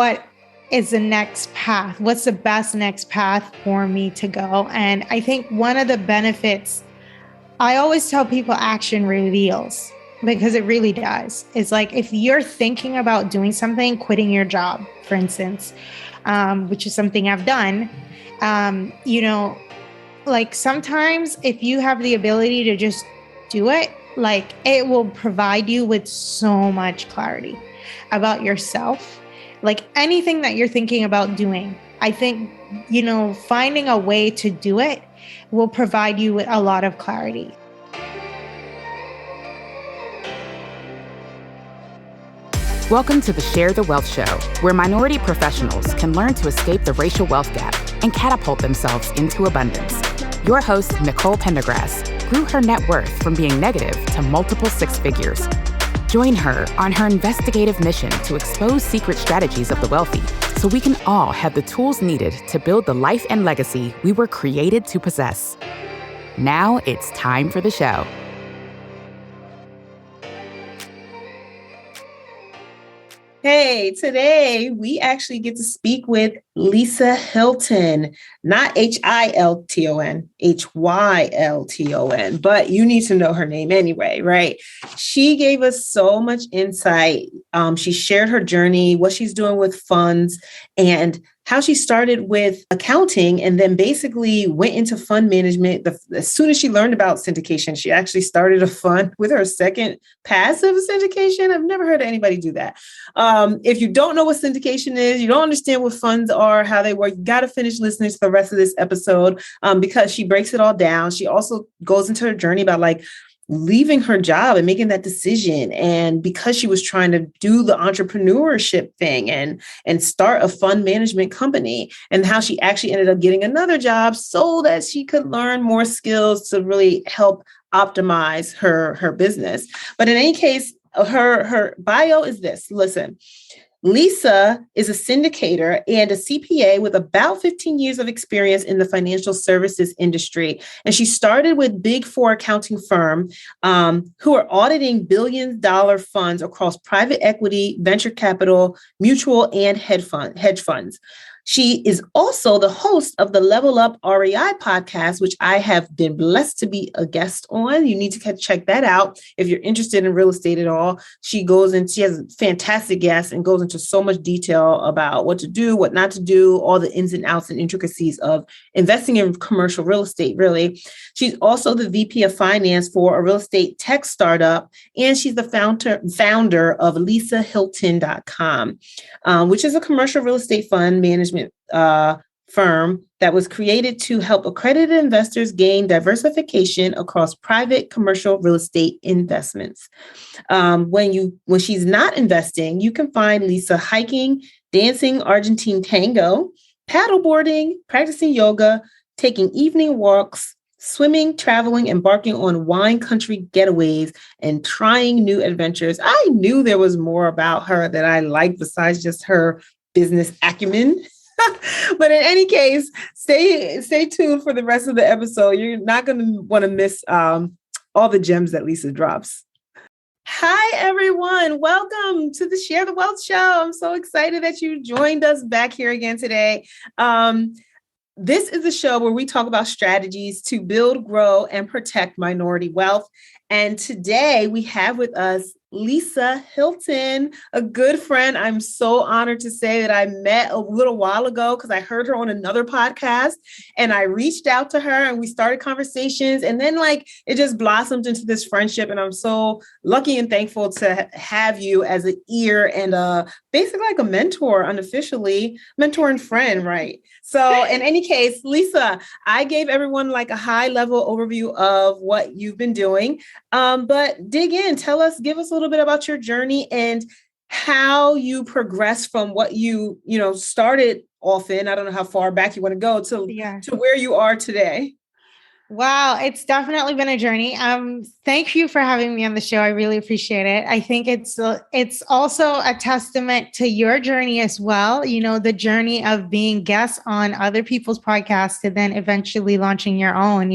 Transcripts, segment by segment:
what is the next path? What's the best next path for me to go? And I think one of the benefits, I always tell people action reveals, because it really does. It's like if you're thinking about doing something, quitting your job, for instance, which is something I've done, like sometimes if you have the ability to just do it, like it will provide you with so much clarity about yourself. Like anything that you're thinking about doing, I think, finding a way to do it will provide you with a lot of clarity. Welcome to the Share the Wealth Show, where minority professionals can learn to escape the racial wealth gap and catapult themselves into abundance. Your host, Nicole Pendergrass, grew her net worth from being negative to multiple six figures. Join her on her investigative mission to expose secret strategies of the wealthy so we can all have the tools needed to build the life and legacy we were created to possess. Now it's time for the show. Hey, today we actually get to speak with Lisa Hylton, not Hylton, Hylton, but you need to know her name anyway, right? She gave us so much insight. She shared her journey, what she's doing with funds, and how she started with accounting and then basically went into fund management. As soon as she learned about syndication, she actually started a fund with her second passive syndication. I've never heard of anybody do that. If you don't know what syndication is, you don't understand what funds are, how they work, you got to finish listening to the rest of this episode because she breaks it all down. She also goes into her journey about leaving her job and making that decision. And because she was trying to do the entrepreneurship thing and start a fund management company, and how she actually ended up getting another job so that she could learn more skills to really help optimize her business. But in any case, her bio is this. Listen. Lisa is a syndicator and a CPA with about 15 years of experience in the financial services industry. And she started with Big Four accounting firm who are auditing billion-dollar funds across private equity, venture capital, mutual, and hedge funds. She is also the host of the Level Up REI Podcast, which I have been blessed to be a guest on. You need to check that out if you're interested in real estate at all. She has fantastic guests and goes into so much detail about what to do, what not to do, all the ins and outs and intricacies of investing in commercial real estate, really. She's also the VP of Finance for a real estate tech startup, and she's the founder of LisaHylton.com, which is a commercial real estate fund management firm that was created to help accredited investors gain diversification across private commercial real estate investments. When she's not investing, you can find Lisa hiking, dancing Argentine tango, paddleboarding, practicing yoga, taking evening walks, swimming, traveling, embarking on wine country getaways, and trying new adventures. I knew there was more about her that I liked besides just her business acumen. But in any case, stay tuned for the rest of the episode. You're not going to want to miss all the gems that Lisa drops. Hi, everyone. Welcome to the Share the Wealth Show. I'm so excited that you joined us back here again today. This is a show where we talk about strategies to build, grow, and protect minority wealth. And today we have with us Lisa Hylton, a good friend. I'm so honored to say that I met a little while ago because I heard her on another podcast and I reached out to her and we started conversations, and then it just blossomed into this friendship. And I'm so lucky and thankful to have you as an ear and basically like a mentor, unofficially mentor and friend, right? So in any case, Lisa, I gave everyone a high level overview of what you've been doing, but dig in, give us a little bit about your journey and how you progress from what you started off in. I don't know how far back you want to go to where you are today. Wow, it's definitely been a journey. Thank you for having me on the show. I really appreciate it. I think it's also a testament to your journey as well. The journey of being guests on other people's podcasts and then eventually launching your own,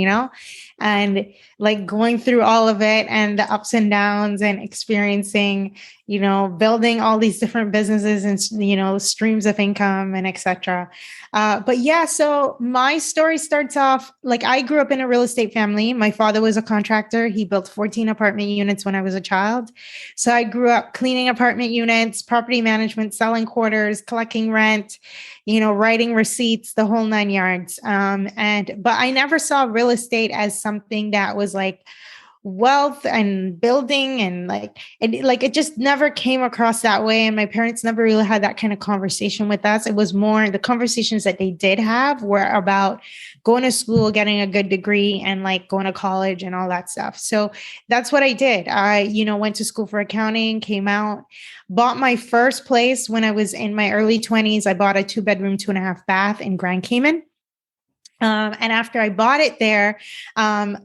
and like going through all of it and the ups and downs and experiencing, building all these different businesses and, streams of income and etc. But yeah, so my story starts off like I grew up in a real estate family. My father was a contractor. He built 14 apartment units when I was a child. So I grew up cleaning apartment units, property management, selling quarters, collecting rent, writing receipts, the whole 9 yards. But I never saw real estate as something that was like wealth and building and it just never came across that way. And my parents never really had that kind of conversation with us. It was more the conversations that they did have were about going to school, getting a good degree and like going to college and all that stuff. So that's what I did. I, went to school for accounting, came out, bought my first place when I was in my early 20s. I bought a 2-bedroom, 2.5 bath in Grand Cayman. And after I bought it there, I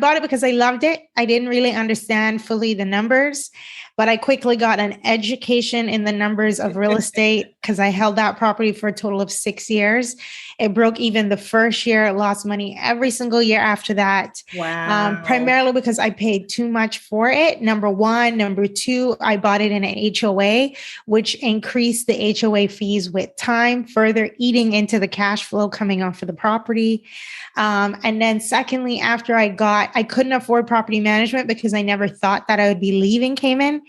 bought it because I loved it. I didn't really understand fully the numbers, but I quickly got an education in the numbers of real estate because I held that property for a total of 6 years. It broke even the first year, lost money every single year after that. Wow. Primarily because I paid too much for it. Number one. Number two, I bought it in an HOA, which increased the HOA fees with time, further eating into the cash flow coming off of the property. And then secondly, after I couldn't afford property management because I never thought that I would be leaving Cayman.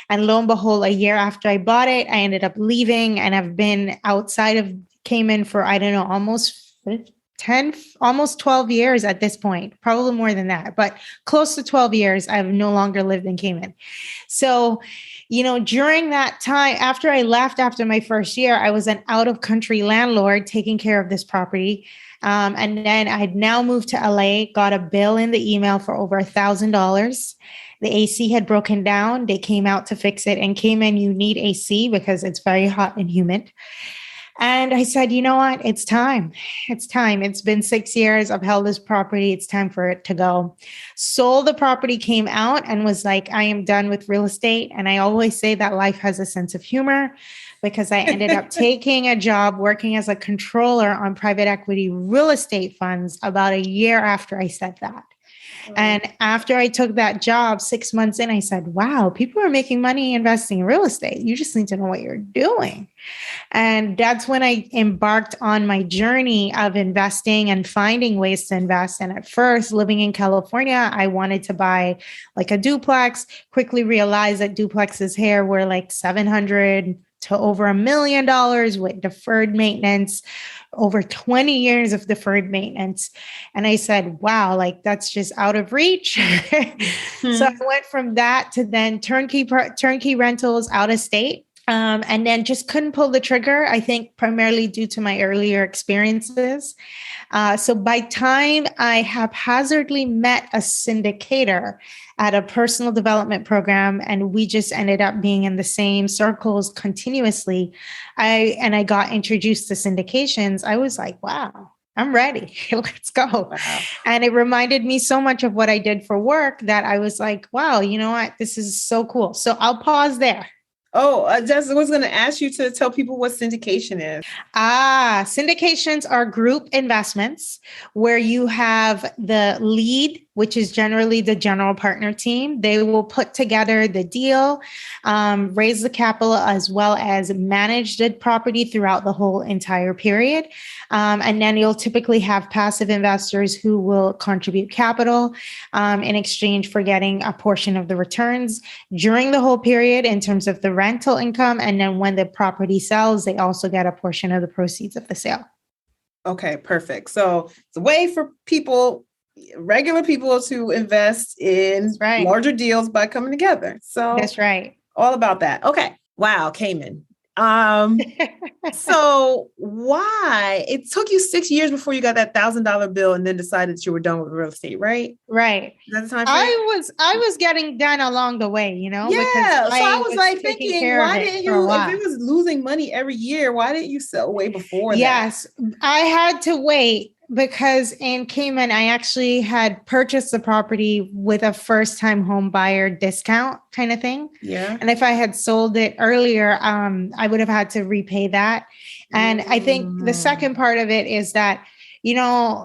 And lo and behold, a year after I bought it, I ended up leaving and I've been outside of Cayman for, I don't know, almost 12 years at this point, probably more than that, but close to 12 years, I've no longer lived in Cayman. So, during that time, after I left after my first year, I was an out of country landlord taking care of this property. And then I had now moved to LA, got a bill in the email for over $1,000. The AC had broken down. They came out to fix it and came in, you need AC because it's very hot and humid. And I said, you know what? It's time. It's time. It's been 6 years. I've held this property. It's time for it to go. Sold the property, came out and was like, I am done with real estate. And I always say that life has a sense of humor because I ended up taking a job working as a controller on private equity real estate funds about a year after I said that. And after I took that job 6 months in, I said, wow, people are making money investing in real estate. You just need to know what you're doing. And that's when I embarked on my journey of investing and finding ways to invest. And at first, living in California, I wanted to buy like a duplex, quickly realized that duplexes here were like $700,000 to over $1 million with deferred maintenance, over 20 years of deferred maintenance. And I said, wow, like that's just out of reach. So I went from that to then turnkey rentals out of state. And then just couldn't pull the trigger, I think primarily due to my earlier experiences. So by time I haphazardly met a syndicator at a personal development program, and we just ended up being in the same circles continuously, I got introduced to syndications. I was like, wow, I'm ready. Let's go. Wow. And it reminded me so much of what I did for work that I was like, wow, you know what? This is so cool. So I'll pause there. Oh, I just was going to ask you to tell people what syndication is. Syndications are group investments where you have the lead, which is generally the general partner team. They will put together the deal, raise the capital, as well as manage the property throughout the whole entire period. And then you'll typically have passive investors who will contribute capital in exchange for getting a portion of the returns during the whole period in terms of the rental income. And then when the property sells, they also get a portion of the proceeds of the sale. Okay, perfect. So it's a way for people, regular people, to invest in larger deals by coming together. So that's right. All about that. Okay. Wow, Cayman. So why it took you 6 years before you got that $1,000 bill and then decided you were done with real estate, right? Right. That's the time I was getting done along the way, you know? Yeah. So I was like thinking, why didn't you, if it was losing money every year, why didn't you sell way before that? Yes, I had to wait because in Cayman, I actually had purchased the property with a first-time home buyer discount kind of thing. Yeah. And if I had sold it earlier, I would have had to repay that. And I think the second part of it is that,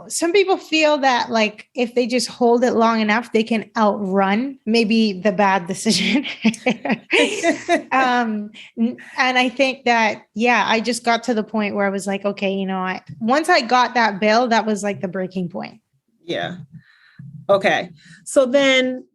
some people feel that like if they just hold it long enough, they can outrun maybe the bad decision. And I think that, I just got to the point where I was like, okay, once I got that bill, that was like the breaking point. Yeah. Okay. So then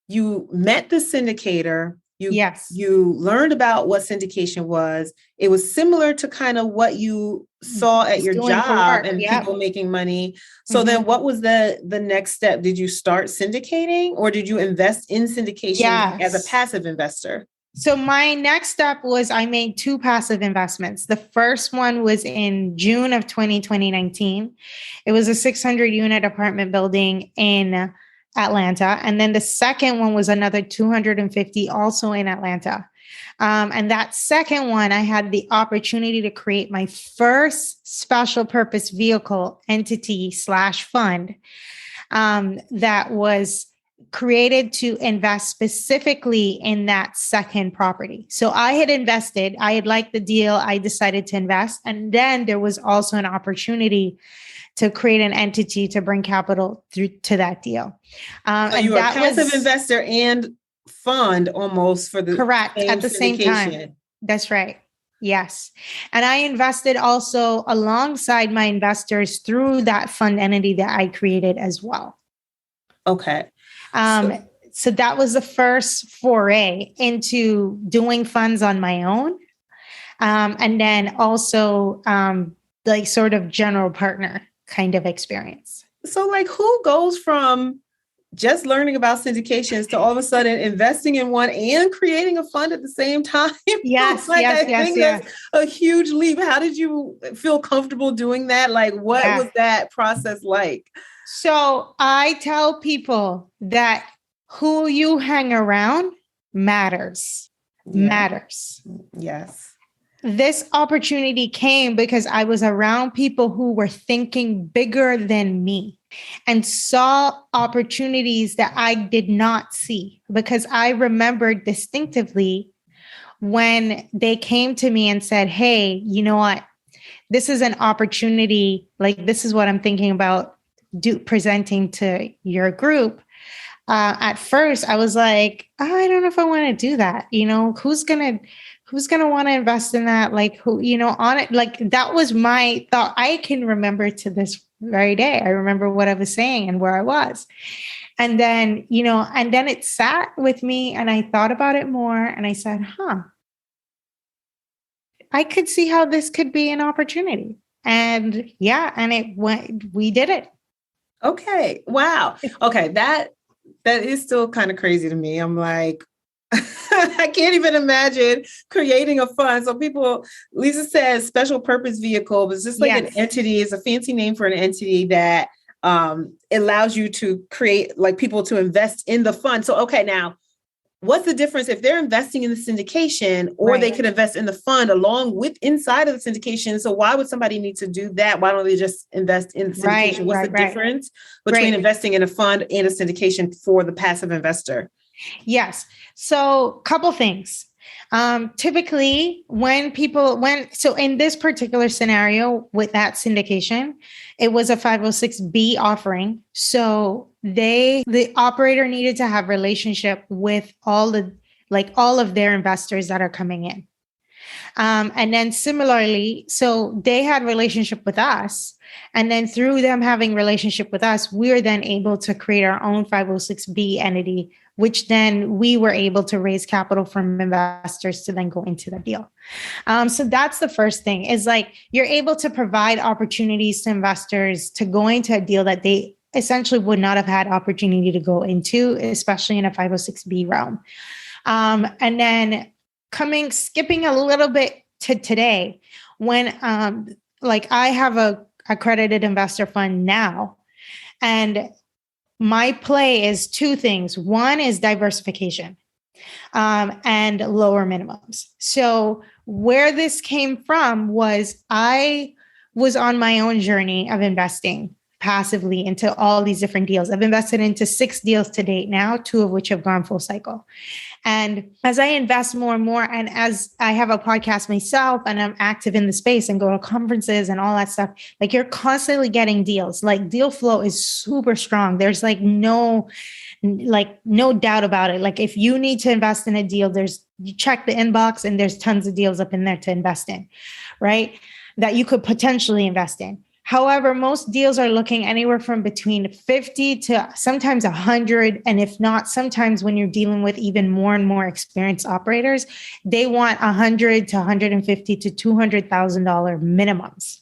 you met the syndicator. You learned about what syndication was. It was similar to kind of what you saw at your job and people making money. So then what was the next step? Did you start syndicating or did you invest in syndication as a passive investor? So my next step was I made 2 passive investments. The first one was in June of 2019. It was a 600 unit apartment building in Atlanta. And then the second one was another 250 also in Atlanta. And that second one, I had the opportunity to create my first special purpose vehicle entity / fund that was created to invest specifically in that second property. So I had liked the deal. I decided to invest. And then there was also an opportunity to create an entity to bring capital through to that deal. So you were a passive investor and fund almost for the correct at the same time. That's right. Yes. And I invested also alongside my investors through that fund entity that I created as well. Okay. So that was the first foray into doing funds on my own. And then also like sort of general partner kind of experience. So like who goes from just learning about syndications to all of a sudden investing in one and creating a fund at the same time? Yes, that's a huge leap. How did you feel comfortable doing that? Like what was that process like? So I tell people that who you hang around matters. Yes. This opportunity came because I was around people who were thinking bigger than me and saw opportunities that I did not see, because I remembered distinctively when they came to me and said, hey, you know what? This is an opportunity. Like, this is what I'm thinking about presenting to your group. At first, I was like, I don't know if I want to do that. Who's going to want to invest in that? Like who, on it, like that was my thought. I can remember to this very day. I remember what I was saying and where I was. And then, and then it sat with me and I thought about it more and I said, I could see how this could be an opportunity. And we did it. Okay. Wow. Okay. That is still kind of crazy to me. I'm like, I can't even imagine creating a fund. So Lisa says special purpose vehicle, but it's just like an entity. It's a fancy name for an entity that allows you to create like people to invest in the fund. So, okay, now what's the difference if they're investing in the syndication or they could invest in the fund along with inside of the syndication? So why would somebody need to do that? Why don't they just invest in the syndication? What's the difference between investing in a fund and a syndication for the passive investor? Yes. So couple things. Typically so in this particular scenario with that syndication, it was a 506B offering. So the operator needed to have relationship with all of their investors that are coming in. And then similarly, so they had relationship with us. And then through them having relationship with us, we're then able to create our own 506B entity, which then we were able to raise capital from investors to then go into the deal. So that's the first thing is like, you're able to provide opportunities to investors to go into a deal that they essentially would not have had opportunity to go into, especially in a 506B realm. And then skipping a little bit to today, when I have a accredited investor fund now, and my play is 2 things. One is diversification and lower minimums. So where this came from was I was on my own journey of investing passively into all these different deals. I've invested into 6 deals to date now, 2 of which have gone full cycle. And as I invest more and more, and as I have a podcast myself and I'm active in the space and go to conferences and all that stuff, like you're constantly getting deals. Like deal flow is super strong. There's no doubt about it. Like if you need to invest in a deal, you check the inbox and there's tons of deals up in there to invest in, right? That you could potentially invest in. However, most deals are looking anywhere from between 50 to sometimes 100. And if not, sometimes when you're dealing with even more and more experienced operators, they want 100 to 150 to $200,000 minimums,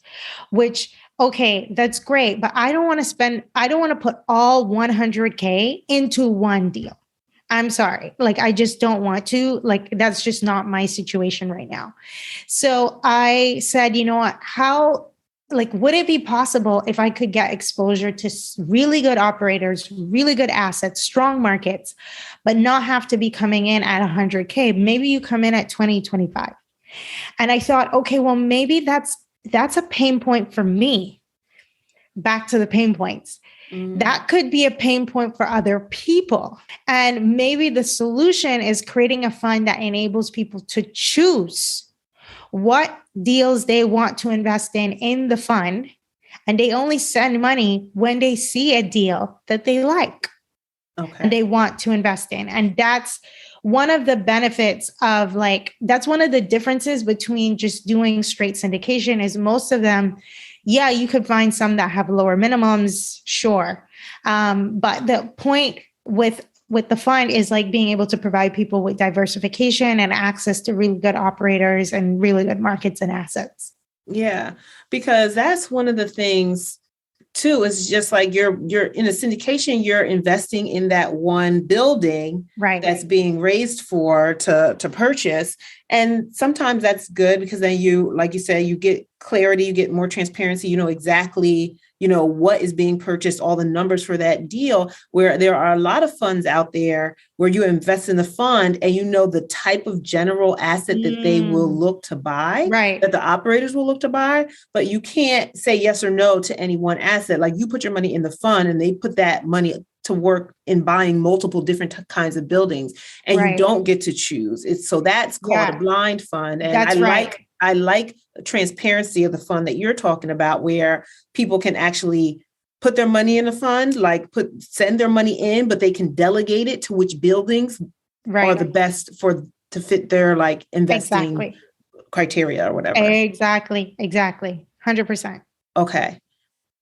which, okay, that's great. But I don't want to put all 100K into one deal. I'm sorry. Like, I just don't want to. Like, that's just not my situation right now. So I said, you know what, would it be possible if I could get exposure to really good operators, really good assets, strong markets, but not have to be coming in at 100K? Maybe you come in at 20, 25. And I thought, okay, well, maybe that's a pain point for me. Back to the pain points. That could be a pain point for other people. And maybe the solution is creating a fund that enables people to choose what deals they want to invest in the fund. And they only send money when they see a deal that they like and they want to invest in. And that's one of the benefits of that's one of the differences between just doing straight syndication is most of them, yeah, you could find some that have lower minimums, sure. But the point with the fund is being able to provide people with diversification and access to really good operators and really good markets and assets. Yeah, because that's one of the things too, is just like you're in a syndication, you're investing in that one building that's being raised to purchase. And sometimes that's good because then you, like you said, you get clarity, you get more transparency, you know exactly what is being purchased, all the numbers for that deal, where there are a lot of funds out there where you invest in the fund and you know the type of general asset that they will look to buy, that the operators will look to buy, but you can't say yes or no to any one asset. Like you put your money in the fund and they put that money to work in buying multiple different kinds of buildings and you don't get to choose. So that's called a blind fund. And I like the transparency of the fund that you're talking about, where people can actually put their money in a fund, send their money in, but they can delegate it to which buildings are the best to fit their investing criteria or whatever. Exactly. 100%. Okay,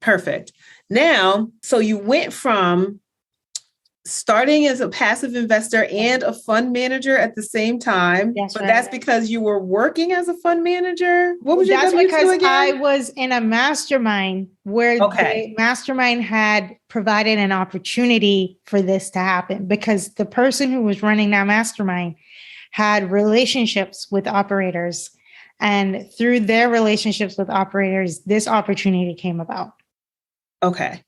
perfect. Now, so you went from starting as a passive investor and a fund manager at the same time, that's because you were working as a fund manager. What was your W2 because again? I was in a mastermind where the mastermind had provided an opportunity for this to happen because the person who was running that mastermind had relationships with operators. And through their relationships with operators, this opportunity came about. Okay.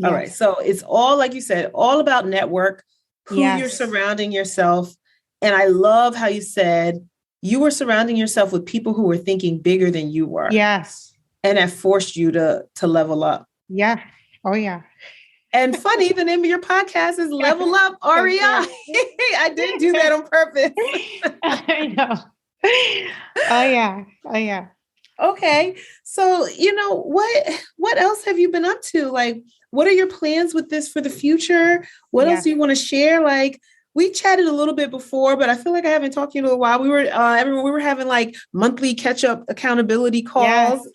All right. So it's all, like you said, all about network, who you're surrounding yourself. And I love how you said you were surrounding yourself with people who were thinking bigger than you were. Yes. And that forced you to level up. Yeah. Oh, yeah. And funny, the name of your podcast is Level Up REI. I didn't do that on purpose. I know. Oh, yeah. Oh, yeah. Okay. So, what else have you been up to? What are your plans with this for the future? What else do you want to share? We chatted a little bit before, but I feel like I haven't talked to you in a while. We were having monthly catch up accountability calls,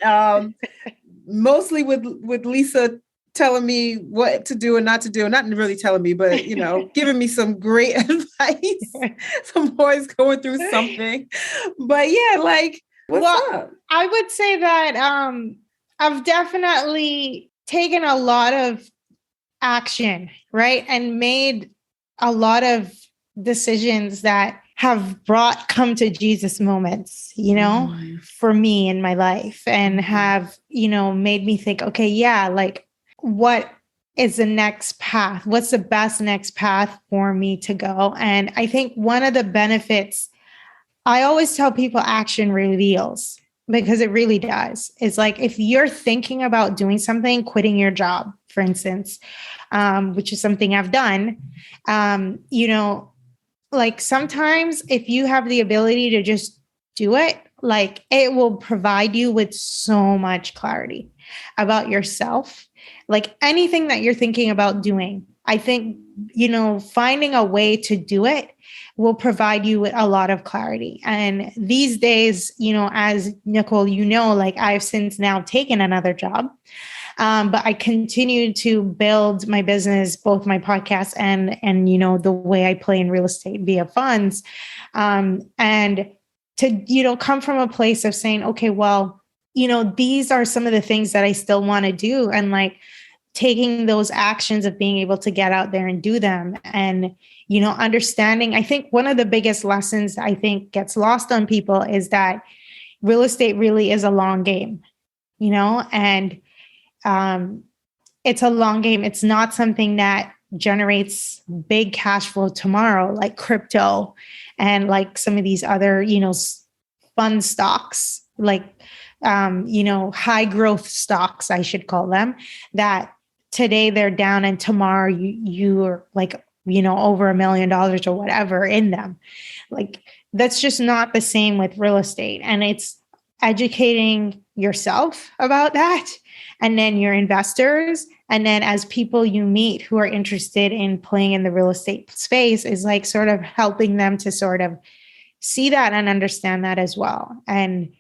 mostly with Lisa telling me what to do and not to do. Not really telling me, but, giving me some great advice. Some boys going through something, but what's up? I would say that I've definitely taken a lot of action, right? And made a lot of decisions that have brought come to Jesus moments, for me in my life and have, made me think, okay, what is the next path? What's the best next path for me to go? And I think one of the benefits, I always tell people action reveals, because it really does. It's like, if you're thinking about doing something, quitting your job, for instance, which is something I've done, like sometimes if you have the ability to just do it, like it will provide you with so much clarity about yourself. Like anything that you're thinking about doing, I think, finding a way to do it will provide you with a lot of clarity. And these days, as Nicole, like I've since now taken another job. But I continue to build my business, both my podcast and the way I play in real estate via funds. And to, come from a place of saying, okay, well, these are some of the things that I still want to do. And like taking those actions of being able to get out there and do them. And, understanding, I think one of the biggest lessons I think gets lost on people is that real estate really is a long game, and it's a long game. It's not something that generates big cash flow tomorrow, like crypto and like some of these other, fund stocks, like, high growth stocks, I should call them, that today they're down and tomorrow you're like, over $1 million or whatever in them. Like, that's just not the same with real estate. And it's educating yourself about that. And then your investors. And then as people you meet who are interested in playing in the real estate space, is like sort of helping them to sort of see that and understand that as well. And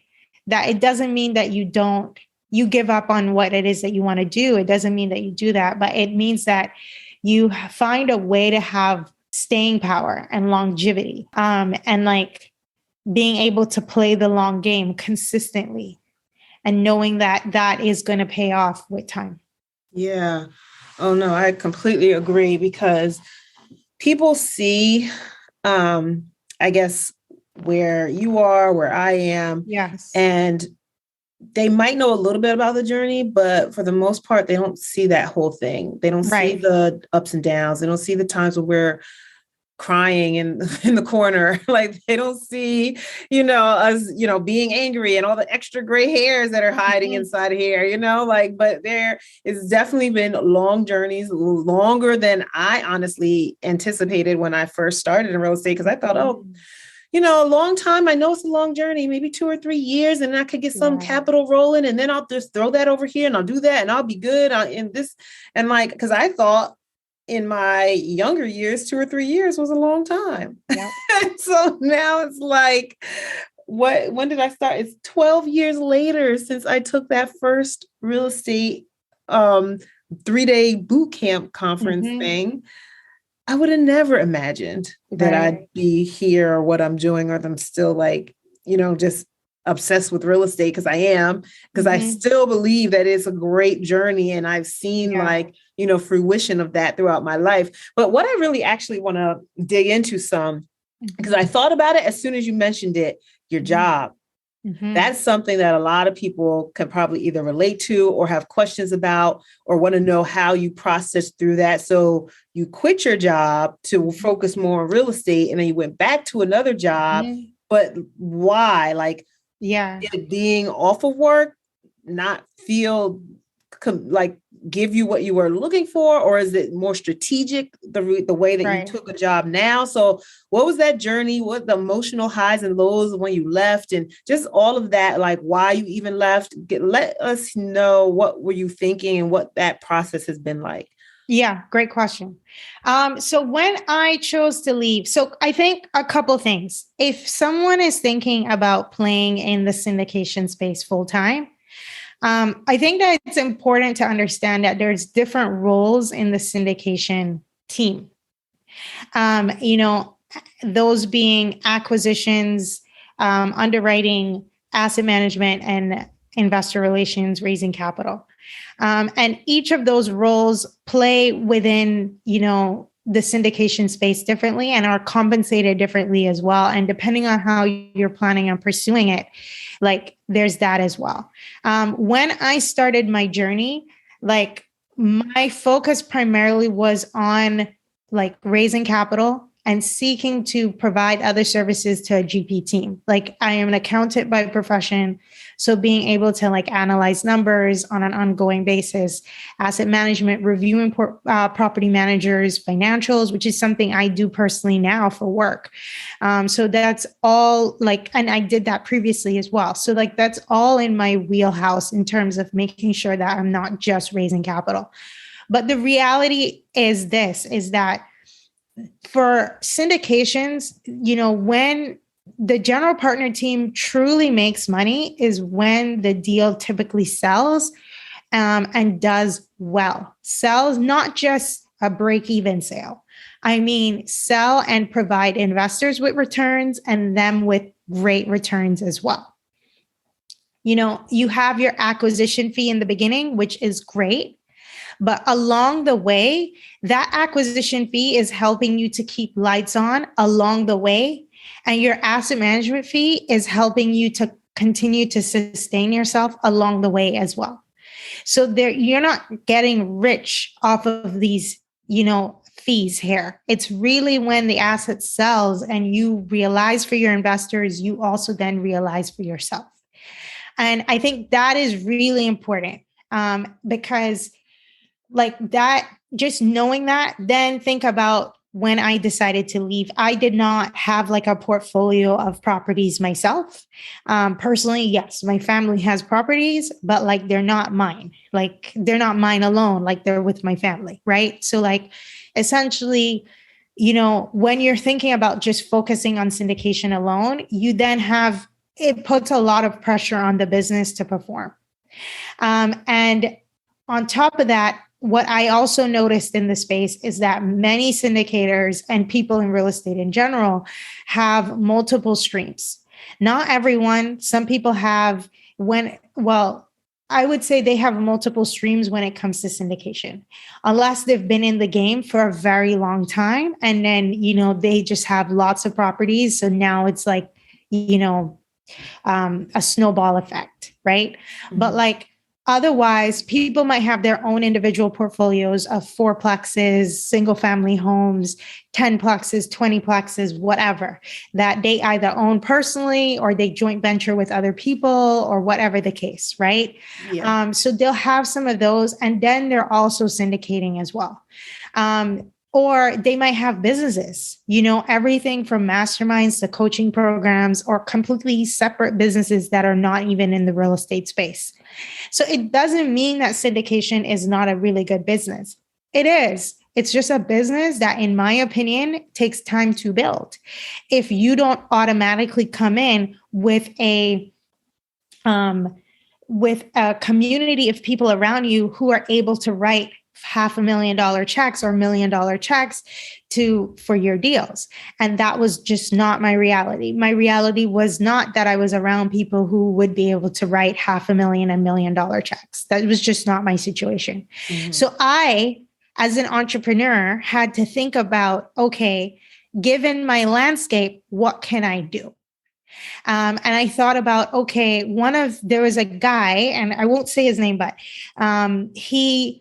that it doesn't mean that you give up on what it is that you want to do. It doesn't mean that you do that, but it means that you find a way to have staying power and longevity, and like being able to play the long game consistently and knowing that that is going to pay off with time. Yeah. Oh, no, I completely agree, because people see, I guess, where you are, where I am. Yes. And they might know a little bit about the journey, but for the most part, they don't see that whole thing. They don't see the ups and downs. They don't see the times where we're crying in the corner. Like they don't see, us, being angry and all the extra gray hairs that are hiding inside here, but there has definitely been long journeys, longer than I honestly anticipated when I first started in real estate. Cause I thought, a long time. I know it's a long journey, maybe 2 or 3 years, and I could get some capital rolling, and then I'll just throw that over here and I'll do that and I'll be good in this. And like, cause I thought in my younger years, 2 or 3 years was a long time. Yep. So now it's like, when did I start? It's 12 years later since I took that first real estate 3-day boot camp conference thing. I would have never imagined that I'd be here or what I'm doing, or that I'm still like, just obsessed with real estate, because I am, because I still believe that it's a great journey. And I've seen fruition of that throughout my life. But what I really actually want to dig into some, because I thought about it as soon as you mentioned it, your job. That's something that a lot of people can probably either relate to or have questions about, or want to know how you process through that. So you quit your job to focus more on real estate, and then you went back to another job. But why? Like, did being off of work not feel like give you what you were looking for, or is it more strategic, the way that you took a job now? So what was that journey? What the emotional highs and lows when you left, and just all of that, like why you even left? Let us know, what were you thinking and what that process has been like? Yeah, great question. So when I chose to leave, so I think a couple things. If someone is thinking about playing in the syndication space full time, I think that it's important to understand that there's different roles in the syndication team. Those being acquisitions, underwriting, asset management, and investor relations, raising capital. And each of those roles play within, the syndication space differently and are compensated differently as well. And depending on how you're planning on pursuing it, like there's that as well. When I started my journey, like my focus primarily was on like raising capital and seeking to provide other services to a GP team. Like I am an accountant by profession. So being able to like analyze numbers on an ongoing basis, asset management, reviewing property managers, financials, which is something I do personally now for work. So that's all like, and I did that previously as well. So like, that's all in my wheelhouse in terms of making sure that I'm not just raising capital. But the reality is this, is that for syndications, when the general partner team truly makes money is when the deal typically sells and does well. Sells not just a break-even sale. I mean, sell and provide investors with returns and them with great returns as well. You have your acquisition fee in the beginning, which is great. But along the way, that acquisition fee is helping you to keep lights on along the way. And your asset management fee is helping you to continue to sustain yourself along the way as well. So you're not getting rich off of these, fees here. It's really when the asset sells and you realize for your investors, you also then realize for yourself. And I think that is really important because like that, just knowing that, then think about when I decided to leave. I did not have like a portfolio of properties myself. Personally, yes, my family has properties, but like they're not mine. Like they're not mine alone, like they're with my family, right? So like essentially, when you're thinking about just focusing on syndication alone, you then it puts a lot of pressure on the business to perform. And on top of that, what I also noticed in the space is that many syndicators and people in real estate in general have multiple streams. Not everyone. Some people have I would say they have multiple streams when it comes to syndication, unless they've been in the game for a very long time. And then, they just have lots of properties. So now it's like, a snowball effect, right? Mm-hmm. But like, otherwise, people might have their own individual portfolios of 4plexes, single family homes, 10plexes, 20plexes, whatever, that they either own personally or they joint venture with other people or whatever the case, right? Yeah. So they'll have some of those, and then they're also syndicating as well. Or they might have businesses, everything from masterminds to coaching programs or completely separate businesses that are not even in the real estate space. So it doesn't mean that syndication is not a really good business. It is. It's just a business that, in my opinion, takes time to build. If you don't automatically come in with a community of people around you who are able to write $500,000 checks or $1 million checks for your deals. And that was just not my reality. My reality was not that I was around people who would be able to write $500,000 and $1 million checks. That was just not my situation. Mm-hmm. So I, as an entrepreneur, had to think about, okay, given my landscape, what can I do? And I thought about, okay, there was a guy, and I won't say his name, but he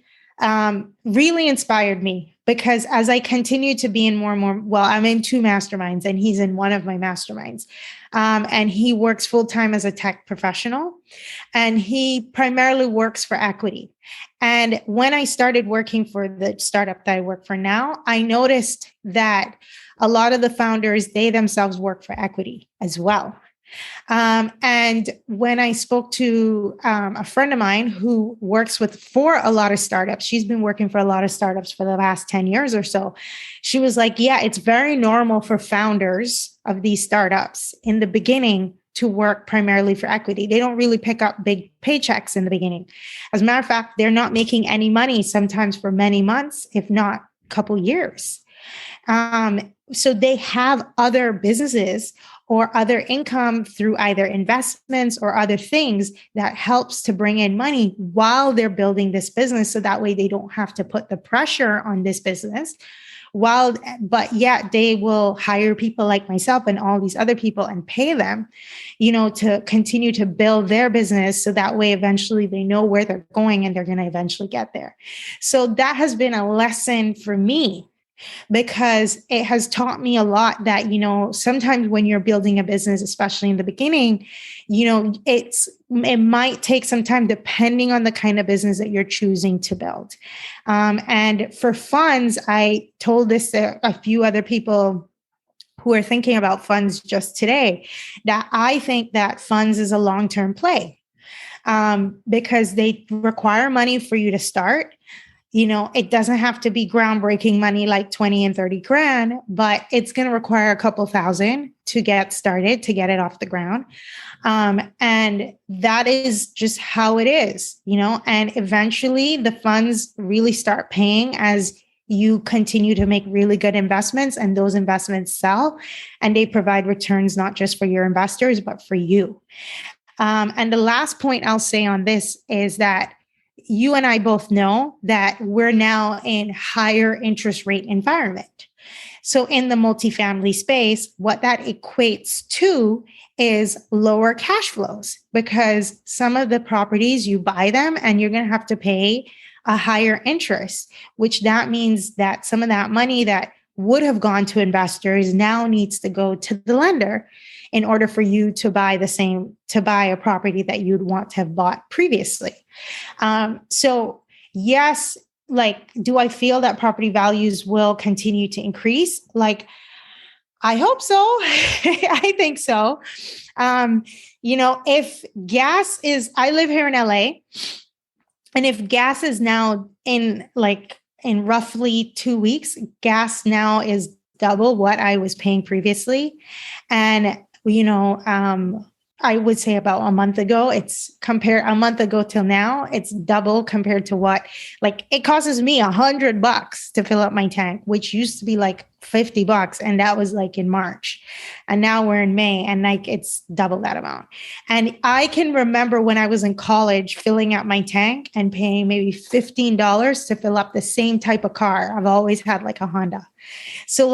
really inspired me because as I continue to be in more and more, I'm in 2 masterminds and he's in one of my masterminds. And he works full-time as a tech professional and he primarily works for equity. And when I started working for the startup that I work for now, I noticed that a lot of the founders, they themselves work for equity as well. And when I spoke to a friend of mine who works for a lot of startups, she's been working for a lot of startups for the last 10 years or so. She was like, yeah, it's very normal for founders of these startups in the beginning to work primarily for equity. They don't really pick up big paychecks in the beginning. As a matter of fact, they're not making any money sometimes for many months, if not a couple years. So they have other businesses or other income through either investments or other things that helps to bring in money while they're building this business. So that way they don't have to put the pressure on this business but yet they will hire people like myself and all these other people and pay them, to continue to build their business. So that way, eventually they know where they're going and they're going to eventually get there. So that has been a lesson for me because it has taught me a lot that, sometimes when you're building a business, especially in the beginning, it might take some time depending on the kind of business that you're choosing to build. And for funds, I told this to a few other people who are thinking about funds just today, that I think that funds is a long-term play, because they require money for you to start. It doesn't have to be groundbreaking money like 20 and 30 grand, but it's going to require a couple thousand to get started, to get it off the ground. And that is just how it is, and eventually the funds really start paying as you continue to make really good investments, and those investments sell, and they provide returns, not just for your investors, but for you. And the last point I'll say on this is that you and I both know that we're now in higher interest rate environment. So in the multifamily space, what that equates to is lower cash flows, because some of the properties you buy them and you're going to have to pay a higher interest, which that means that some of that money that would have gone to investors now needs to go to the lender in order for you to buy a property that you'd want to have bought previously. So yes, do I feel that property values will continue to increase? I hope so. I think so. If gas is, I live here in LA, and if gas is now in roughly 2 weeks, gas now is double what I was paying previously. And, I would say about a month ago, a month ago till now, it's double compared to what, it costs me $100 to fill up my tank, which used to be $50. And that was in March. And now we're in May, and it's double that amount. And I can remember when I was in college filling up my tank and paying maybe $15 to fill up the same type of car. I've always had a Honda. So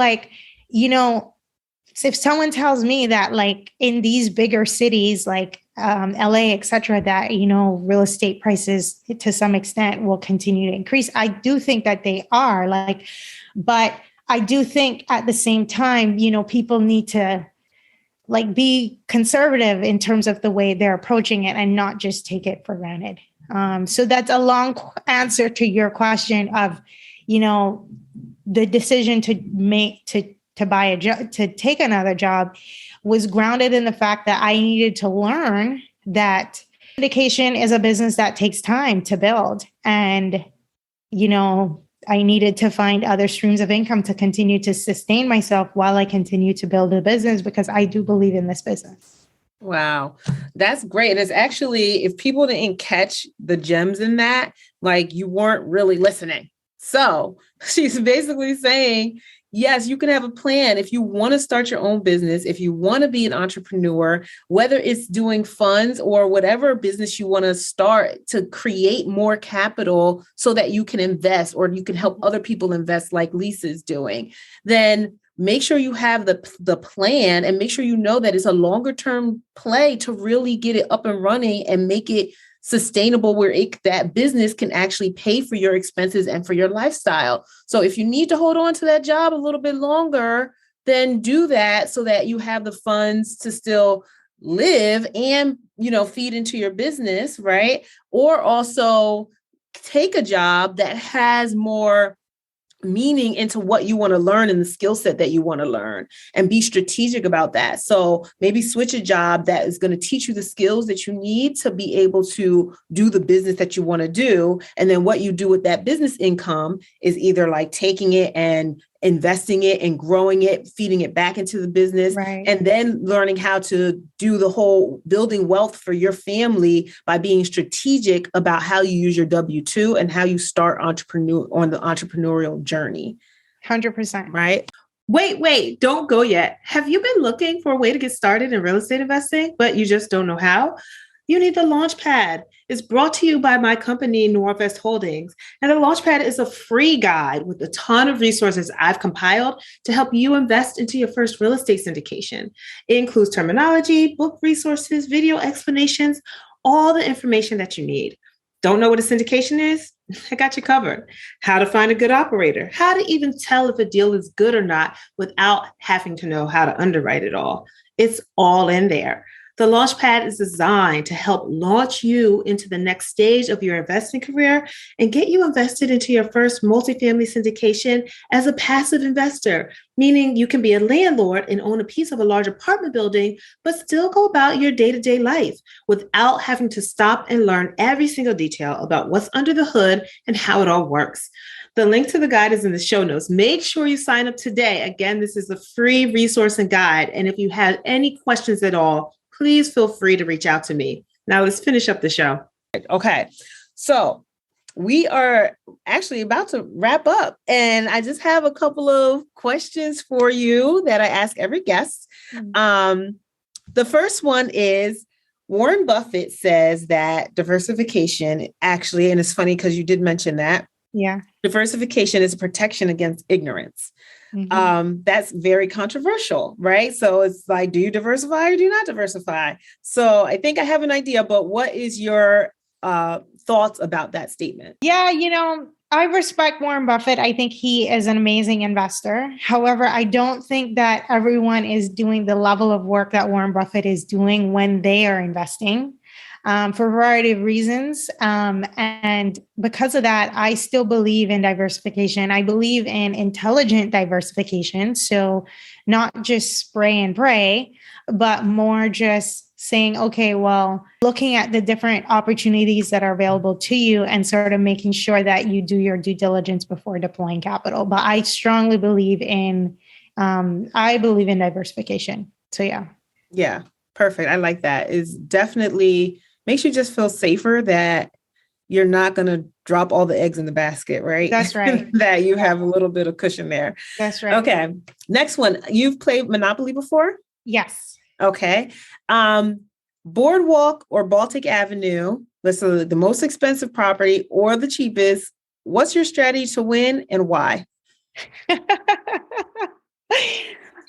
if someone tells me that in these bigger cities LA, et cetera, that, real estate prices to some extent will continue to increase, I do think that they are but I do think at the same time, people need to be conservative in terms of the way they're approaching it and not just take it for granted. So that's a long answer to your question of, the decision to make, to buy a job, to take another job, was grounded in the fact that I needed to learn that syndication is a business that takes time to build. And, I needed to find other streams of income to continue to sustain myself while I continue to build a business, because I do believe in this business. Wow. That's great. And it's actually, if people didn't catch the gems in that, you weren't really listening. So she's basically saying, yes, you can have a plan. If you want to start your own business, if you want to be an entrepreneur, whether it's doing funds or whatever business you want to start, to create more capital so that you can invest, or you can help other people invest like Lisa's doing, then make sure you have the plan, and make sure you know that it's a longer term play to really get it up and running and make it sustainable, where that business can actually pay for your expenses and for your lifestyle. So if you need to hold on to that job a little bit longer, then do that so that you have the funds to still live and, feed into your business, right? Or also take a job that has more meaning into what you want to learn and the skill set that you want to learn, and be strategic about that. So maybe switch a job that is going to teach you the skills that you need to be able to do the business that you want to do. And then what you do with that business income is either taking it and investing it and growing it, feeding it back into the business, right, and then learning how to do the whole building wealth for your family by being strategic about how you use your W-2 and how you start on the entrepreneurial journey. 100%. Right? Wait, don't go yet. Have you been looking for a way to get started in real estate investing, but you just don't know how? You need the Launchpad. It's brought to you by my company, Norvest Holdings. And the Launchpad is a free guide with a ton of resources I've compiled to help you invest into your first real estate syndication. It includes terminology, book resources, video explanations, all the information that you need. Don't know what a syndication is? I got you covered. How to find a good operator, how to even tell if a deal is good or not without having to know how to underwrite it all. It's all in there. The Launchpad is designed to help launch you into the next stage of your investing career and get you invested into your first multifamily syndication as a passive investor, meaning you can be a landlord and own a piece of a large apartment building, but still go about your day-to-day life without having to stop and learn every single detail about what's under the hood and how it all works. The link to the guide is in the show notes. Make sure you sign up today. Again, this is a free resource and guide. And if you have any questions at all, please feel free to reach out to me. Now let's finish up the show. Okay. So we are actually about to wrap up, and I just have a couple of questions for you that I ask every guest. The first one is, Warren Buffett says that diversification actually, and it's funny because you did mention that. Yeah. Diversification is a protection against ignorance. That's very controversial, right? So it's like, do you diversify or do you not diversify? So I think I have an idea, but what is your thoughts about that statement? Yeah, I respect Warren Buffett. I think he is an amazing investor. However, I don't think that everyone is doing the level of work that Warren Buffett is doing when they are investing. For a variety of reasons. And because of that, I still believe in diversification. I believe in intelligent diversification. So not just spray and pray, but more just saying, okay, well, looking at the different opportunities that are available to you and sort of making sure that you do your due diligence before deploying capital. But I strongly believe in diversification. So yeah. Yeah, perfect. I like that. It's definitely makes you just feel safer that you're not going to drop all the eggs in the basket, right? That's right. That you have a little bit of cushion there. That's right. Okay. Next one. You've played Monopoly before? Yes. Okay. Boardwalk or Baltic Avenue, the most expensive property or the cheapest. What's your strategy to win and why?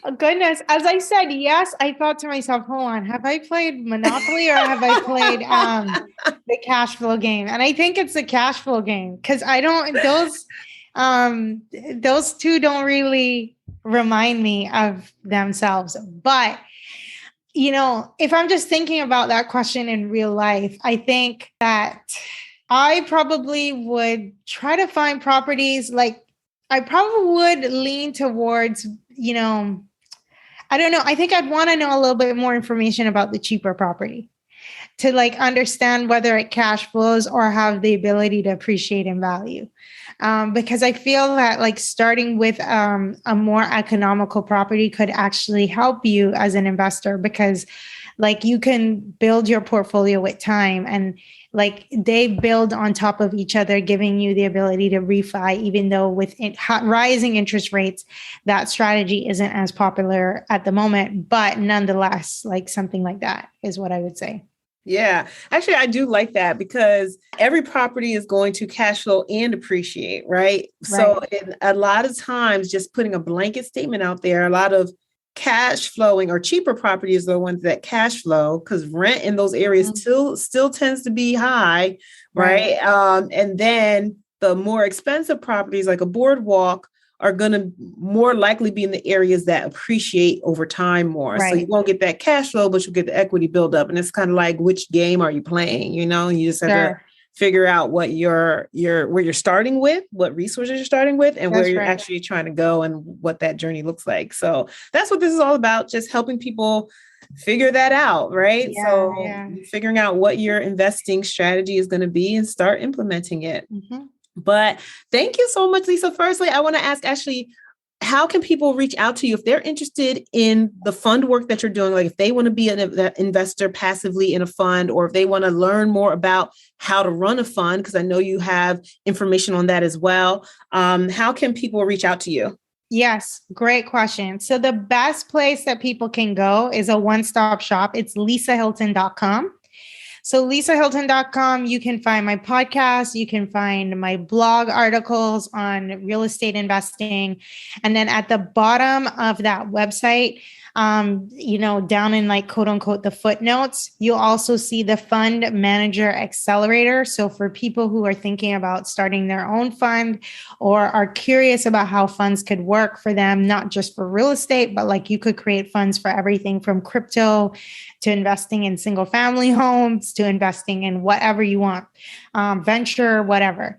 Oh, goodness. As I said, yes, I thought to myself, hold on, have I played Monopoly or have I played the cash flow game? And I think it's the cash flow game because those two don't really remind me of themselves. But, if I'm just thinking about that question in real life, I think that I probably would try to find properties I probably would lean towards, I don't know. I think I'd want to know a little bit more information about the cheaper property to understand whether it cash flows or have the ability to appreciate in value. Because I feel that starting with a more economical property could actually help you as an investor because you can build your portfolio with time and they build on top of each other, giving you the ability to refi, even though with rising interest rates, that strategy isn't as popular at the moment, but nonetheless, something like that is what I would say. Yeah, actually, I do like that because every property is going to cash flow and appreciate, right? So a lot of times just putting a blanket statement out there, a lot of cash flowing or cheaper properties are the ones that cash flow because rent in those areas still tends to be high, right? And then the more expensive properties like a boardwalk are going to more likely be in the areas that appreciate over time more. Right. So you won't get that cash flow, but you'll get the equity buildup. And it's kind of like, which game are you playing? You just have to figure out what where you're starting with, what resources you're starting with, and where you're actually trying to go and what that journey looks like. So that's what this is all about, just helping people figure that out, right? Figuring out what your investing strategy is going to be and start implementing it. Mm-hmm. But thank you so much, Lisa. Firstly, I want to ask Ashley, how can people reach out to you if they're interested in the fund work that you're doing? If they want to be an investor passively in a fund, or if they want to learn more about how to run a fund, because I know you have information on that as well. How can people reach out to you? Yes, great question. So the best place that people can go is a one-stop shop. It's lisahylton.com. So lisahylton.com, you can find my podcast, you can find my blog articles on real estate investing. And then at the bottom of that website, down in like quote unquote the footnotes, you'll also see the Fund Manager Accelerator. So for people who are thinking about starting their own fund or are curious about how funds could work for them, not just for real estate, but like you could create funds for everything from crypto to investing in single family homes to investing in whatever you want, venture, whatever.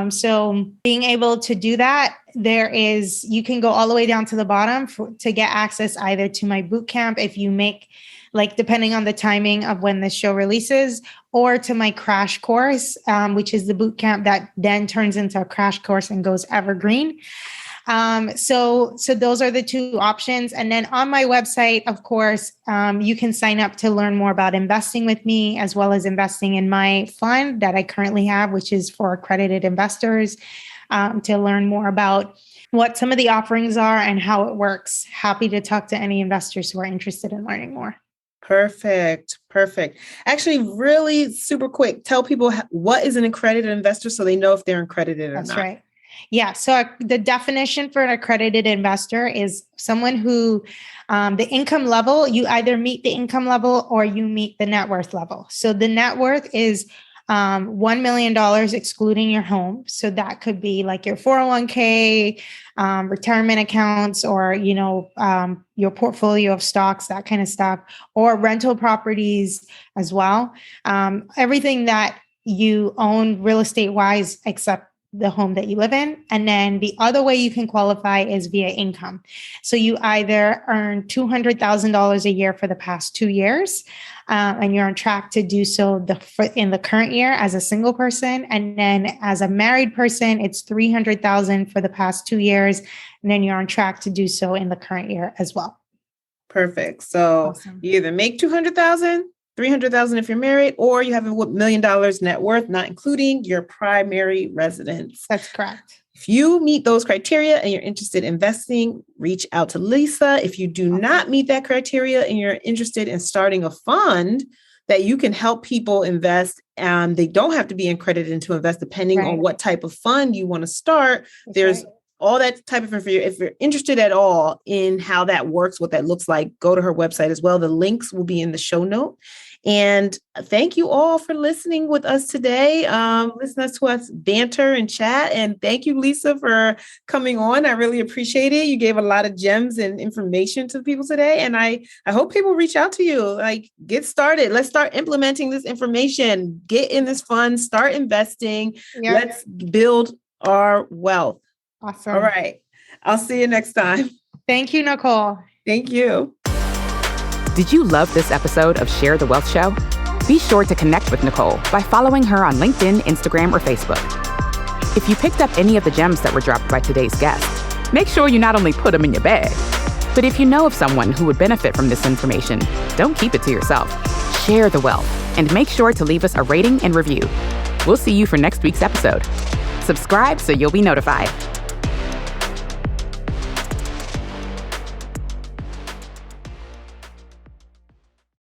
So being able to do that, you can go all the way down to the bottom to get access either to my bootcamp if you make, like, depending on the timing of when the show releases, or to my crash course, which is the bootcamp that then turns into a crash course and goes evergreen. So those are the two options. And then on my website, of course, you can sign up to learn more about investing with me, as well as investing in my fund that I currently have, which is for accredited investors, to learn more about what some of the offerings are and how it works. Happy to talk to any investors who are interested in learning more. Perfect. Actually, really super quick, tell people what is an accredited investor so they know if they're accredited or not. That's right. Yeah. So the definition for an accredited investor is someone who the income level, you either meet the income level or you meet the net worth level. So the net worth is $1 million excluding your home. So that could be like your 401k, retirement accounts, or, your portfolio of stocks, that kind of stuff, or rental properties as well. Everything that you own real estate wise, except the home that you live in. And then the other way you can qualify is via income. So you either earn $200,000 a year for the past 2 years, and you're on track to do so in the current year as a single person. And then as a married person, it's $300,000 for the past 2 years. And then you're on track to do so in the current year as well. Perfect. So awesome. You either make $200,000, $300,000 if you're married, or you have $1 million net worth, not including your primary residence. That's correct. If you meet those criteria and you're interested in investing, reach out to Lisa. If you do not meet that criteria and you're interested in starting a fund that you can help people invest, they don't have to be accredited to invest depending on what type of fund you want to start. There's all that type of information. If you're interested at all in how that works, what that looks like, go to her website as well. The links will be in the show note. And thank you all for listening with us today. Listening to us banter and chat. And thank you, Lisa, for coming on. I really appreciate it. You gave a lot of gems and information to people today. And I hope people reach out to you. Like, get started. Let's start implementing this information. Get in this fund. Start investing. Yeah. Let's build our wealth. Awesome. All right. I'll see you next time. Thank you, Nicole. Thank you. Did you love this episode of Share the Wealth Show? Be sure to connect with Nicole by following her on LinkedIn, Instagram, or Facebook. If you picked up any of the gems that were dropped by today's guest, make sure you not only put them in your bag, but if you know of someone who would benefit from this information, don't keep it to yourself. Share the wealth and make sure to leave us a rating and review. We'll see you for next week's episode. Subscribe so you'll be notified.